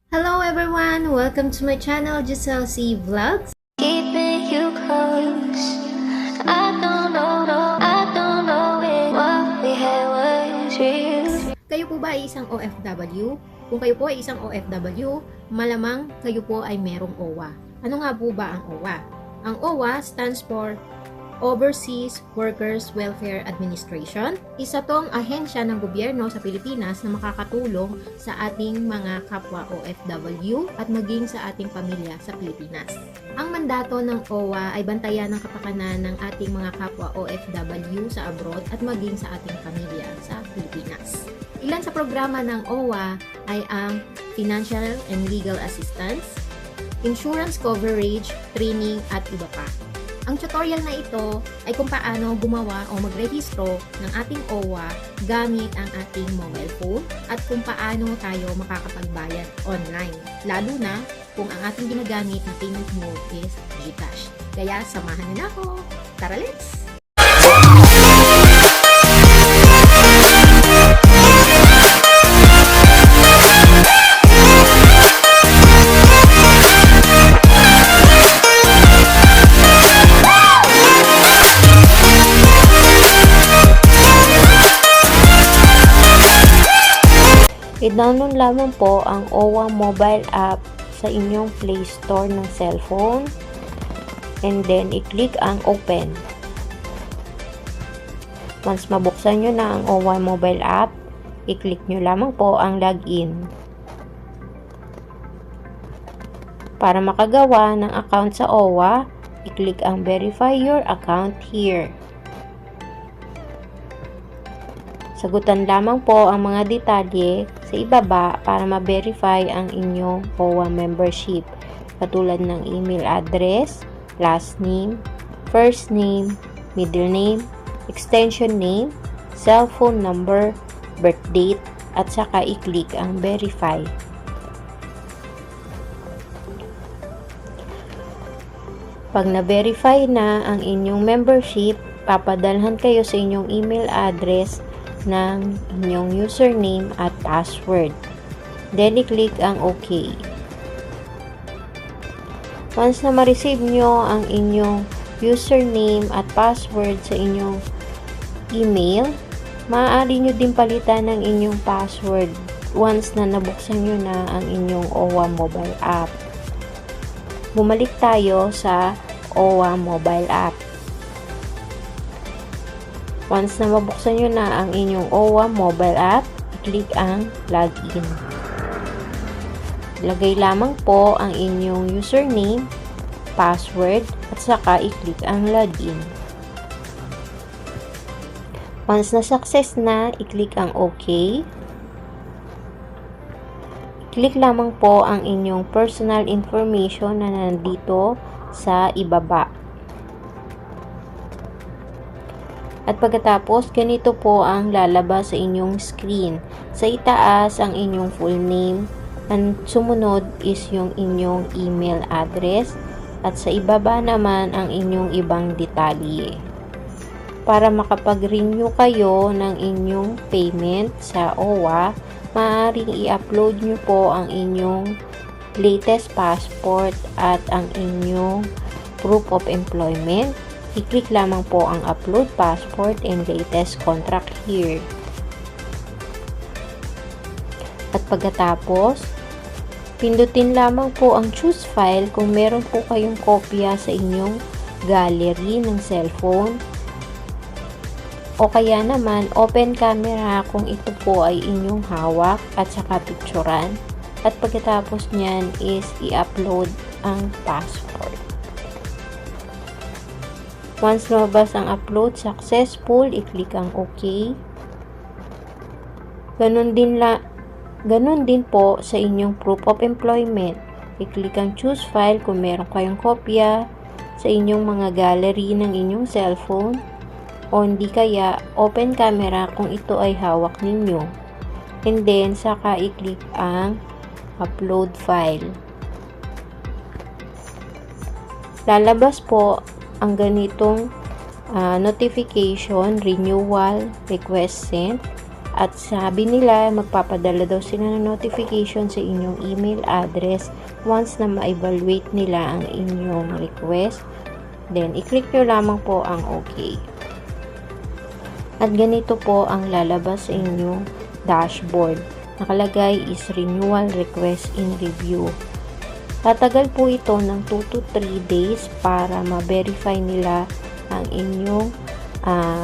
Hello everyone! Welcome to my channel, Giselle C. Vlogs. Keeping you close. I don't know what we had was real. Kayo po ba ay isang OFW? Kung kayo po ay isang OFW, malamang kayo po ay merong OWA. Ano nga po ba ang OWA? Ang OWA stands for Overseas Workers Welfare Administration. Isa tong ahensya ng gobyerno sa Pilipinas na makakatulong sa ating mga kapwa OFW at maging sa ating pamilya sa Pilipinas. Ang mandato ng OWA ay bantayan ang kapakanan ng ating mga kapwa OFW sa abroad at maging sa ating pamilya sa Pilipinas. Ilan sa programa ng OWA ay ang Financial and Legal Assistance, Insurance Coverage, Training at iba pa. Ang tutorial na ito ay kung paano gumawa o magrehistro ng ating OWA gamit ang ating mobile phone at kung paano tayo makakapagbayad online. Lalo na kung ang ating ginagamit na payment mode is GCash. Kaya samahan niyo na ako! Tara, let's! I-download lamang po ang OWA mobile app sa inyong Play Store ng cellphone and then i-click ang open. Once mabuksan nyo na ang OWA mobile app, i-click nyo lamang po ang login. Para makagawa ng account sa OWA, i-click ang verify your account here. Sagutan lamang po ang mga detalye sa ibaba para ma-verify ang inyong OWA membership, katulad ng email address, last name, first name, middle name, extension name, cellphone number, birth date, at saka i-click ang verify. Pag na-verify na ang inyong membership, papadalhan kayo sa inyong email address ng inyong username at password. Then, i-click ang OK. Once na ma-receive nyo ang inyong username at password sa inyong email, maaari nyo din palitan ng inyong password once na nabuksan nyo na ang inyong OWA mobile app. Bumalik tayo sa OWA mobile app. Once na mabuksan nyo na ang inyong OWA mobile app, i-click ang login. Lagay lamang po ang inyong username, password, at saka i-click ang login. Once na success na, i-click ang OK. I-click lamang po ang inyong personal information na nandito sa ibaba. At pagkatapos, ganito po ang lalabas sa inyong screen. Sa itaas, ang inyong full name. Ang sumunod is yung inyong email address. At sa ibaba naman, ang inyong ibang detalye. Para makapag-renew kayo ng inyong payment sa OWA, maaaring i-upload nyo po ang inyong latest passport at ang inyong proof of employment. I-click lamang po ang upload passport and latest contract here. At pagkatapos, pindutin lamang po ang choose file kung meron po kayong kopya sa inyong gallery ng cellphone. O kaya naman, open camera kung ito po ay inyong hawak at saka picturean. At pagkatapos nyan is i-upload ang passport. Once lumabas ang upload successful, i-click ang OK. Ganun din po sa inyong proof of employment. I-click ang choose file kung meron kayong kopya sa inyong mga gallery ng inyong cellphone o hindi kaya open camera kung ito ay hawak ninyo. And then, saka i-click ang upload file. Lalabas po ang ganitong notification, renewal, request sent, At sabi nila, magpapadala daw sila ng notification sa inyong email address once na ma-evaluate nila ang inyong request. Then, i-click nyo lamang po ang OK. At ganito po ang lalabas sa inyong dashboard. Nakalagay is renewal request in review. Tatagal po ito ng 2 to 3 days para ma-verify nila ang inyong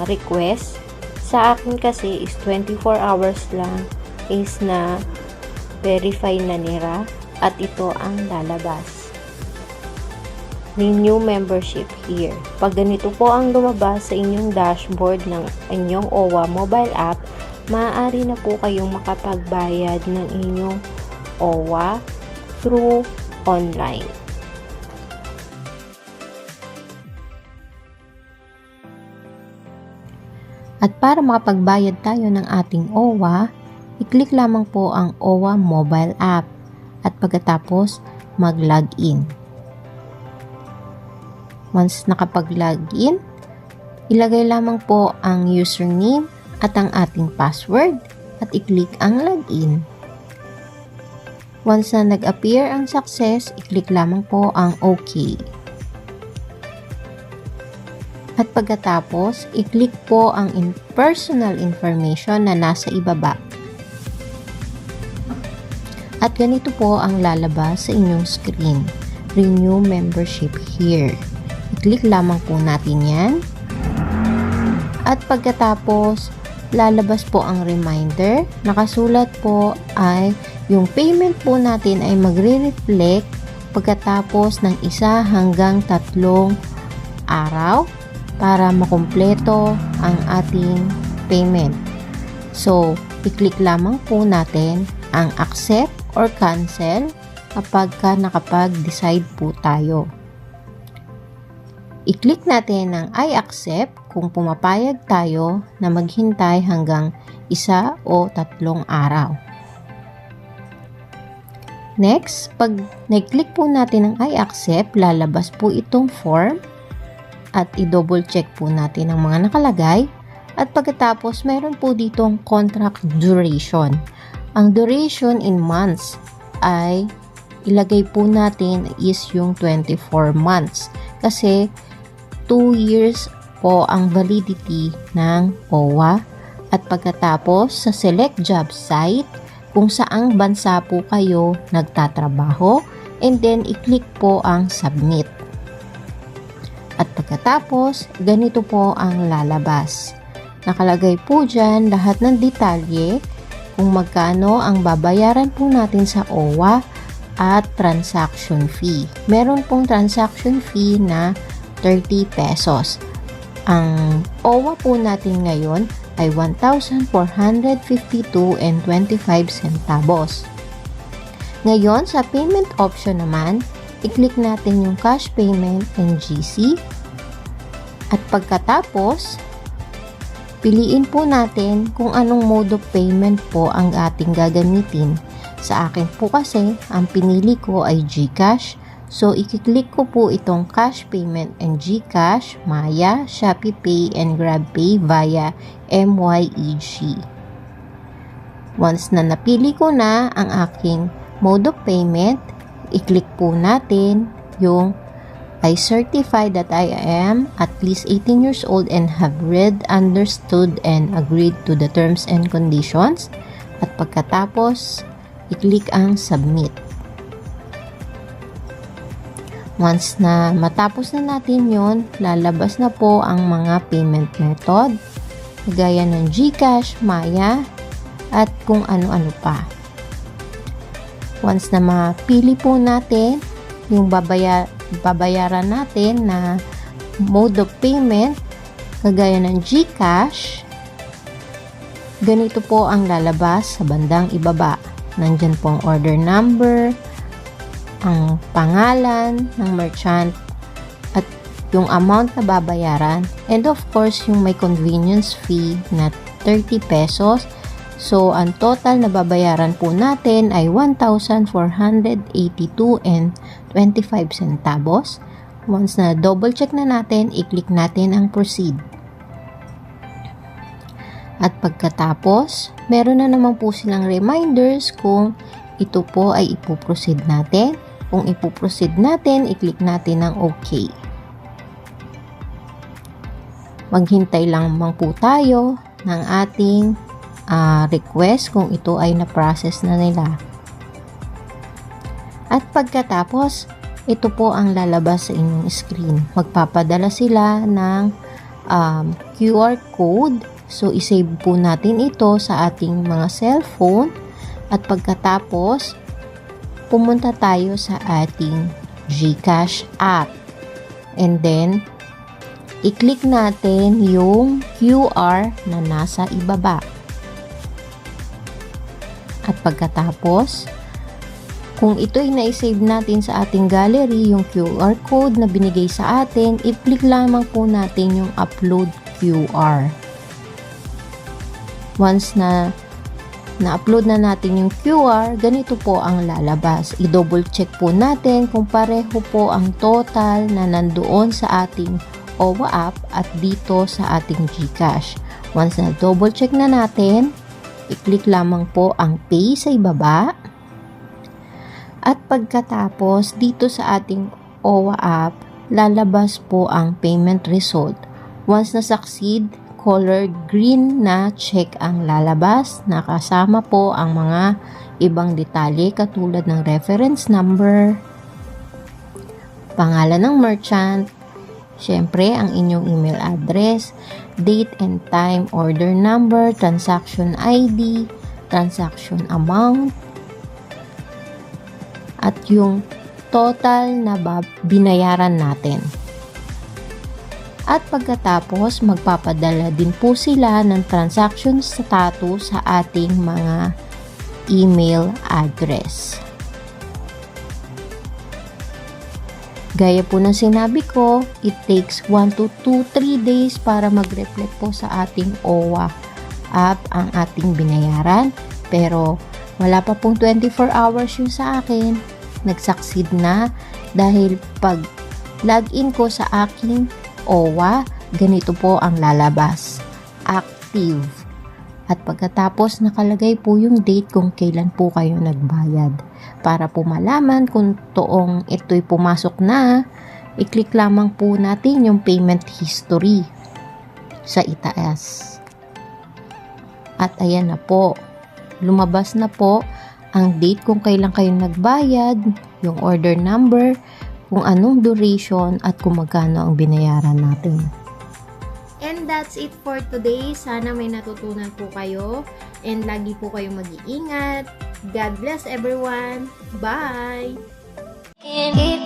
request. Sa akin kasi is 24 hours lang is na verify na nila at ito ang lalabas. Renew membership here. Pag ganito po ang lumabas sa inyong dashboard ng inyong OWA mobile app, maaari na po kayong makapagbayad ng inyong OWA through online. At para makapagbayad tayo ng ating OWA, i-click lamang po ang OWA mobile app at pagkatapos mag-login. Once nakapag-login, ilagay lamang po ang username at ang ating password at i-click ang login. Once na nag-appear ang success, i-click lamang po ang OK. At pagkatapos, i-click po ang personal information na nasa ibaba. At ganito po ang lalabas sa inyong screen. Renew membership here. I-click lamang po natin yan. At pagkatapos, lalabas po ang reminder. Nakasulat po ay yung payment po natin ay magre-reflect pagkatapos ng 1 hanggang 3 araw para makumpleto ang ating payment. So, i-click lamang po natin ang accept or cancel kapag nakapag-decide po tayo. I-click natin ang I accept kung pumapayag tayo na maghintay hanggang 1 o 3 araw. Next, pag nag-click po natin ang I accept, lalabas po itong form at i-double check po natin ang mga nakalagay. At pagkatapos, mayroon po ditong contract duration. Ang duration in months ay ilagay po natin is yung 24 months. Kasi 2 years po ang validity ng OWA. At pagkatapos, sa select job site, kung saang bansa po kayo nagtatrabaho, and then i-click po ang submit. At pagkatapos, ganito po ang lalabas. Nakalagay po dyan lahat ng detalye kung magkano ang babayaran po natin sa OWA at transaction fee. Meron pong transaction fee na 30 pesos. Ang OWA po natin ngayon ay 1,452.25 centavos. Ngayon, sa payment option naman, i-click natin yung cash payment and GC. At pagkatapos, piliin po natin kung anong mode of payment po ang ating gagamitin. Sa akin po kasi, ang pinili ko ay GCash. So, i-click ko po itong cash payment and GCash, Maya, ShopeePay, and GrabPay via MYEG. Once na napili ko na ang aking mode of payment, i-click po natin yung I certify that I am at least 18 years old and have read, understood, and agreed to the terms and conditions. At pagkatapos, i-click ang submit. Once na matapos na natin yon, lalabas na po ang mga payment method, gaya ng GCash, Maya, at kung ano-ano pa. Once na mapili po natin yung babayaran natin na mode of payment, kagaya ng GCash, ganito po ang lalabas sa bandang ibaba. Nandyan po ang order number, ang pangalan ng merchant, at yung amount na babayaran, and of course yung may convenience fee na 30 pesos. So, ang total na babayaran po natin ay 1,482.25 centavos. Once na double check na natin, i-click natin ang proceed. At pagkatapos, meron na naman po silang reminders kung ito po ay ipoproceed natin. Kung ipoproceed natin, i-click natin ang OK. Maghintay lamang po tayo ng ating request kung ito ay na-process na nila. At pagkatapos, ito po ang lalabas sa inyong screen. Magpapadala sila ng QR code. So, isave po natin ito sa ating mga cellphone. At pagkatapos, pumunta tayo sa ating GCash app. And then, i-click natin yung QR na nasa ibaba. At pagkatapos, kung ito'y na-save natin sa ating gallery, yung QR code na binigay sa atin, i-click lamang po natin yung upload QR. Once na na-upload na natin yung QR, ganito po ang lalabas. I-double check po natin kung pareho po ang total na nandoon sa ating OWA app at dito sa ating GCash. Once na double check na natin, i-click lamang po ang pay sa ibaba. At pagkatapos, dito sa ating OWA app, lalabas po ang payment result. Once na succeed, color green na check ang lalabas. Nakasama po ang mga ibang detalye katulad ng reference number, pangalan ng merchant, syempre ang inyong email address, date and time, order number, transaction ID, transaction amount, at yung total na binayaran natin. At pagkatapos, magpapadala din po sila ng transaction status sa ating mga email address. Gaya po ng sinabi ko, it takes 1 to 2-3 days para mag-reflect po sa ating OWA app ang ating binayaran. Pero wala pa pong 24 hours yun sa akin. Nag-succeed na dahil pag login ko sa aking OWA, ganito po ang lalabas. Active. At pagkatapos nakalagay po yung date kung kailan po kayo nagbayad. Para po malaman kung toong ito'y pumasok na, i-click lamang po natin yung payment history sa itaas. At ayan na po. Lumabas na po ang date kung kailan kayo nagbayad, yung order number, kung anong duration at kung magkano ang binayaran natin. And that's it for today. Sana may natutunan po kayo. And lagi po kayo mag-iingat. God bless everyone. Bye! Keep it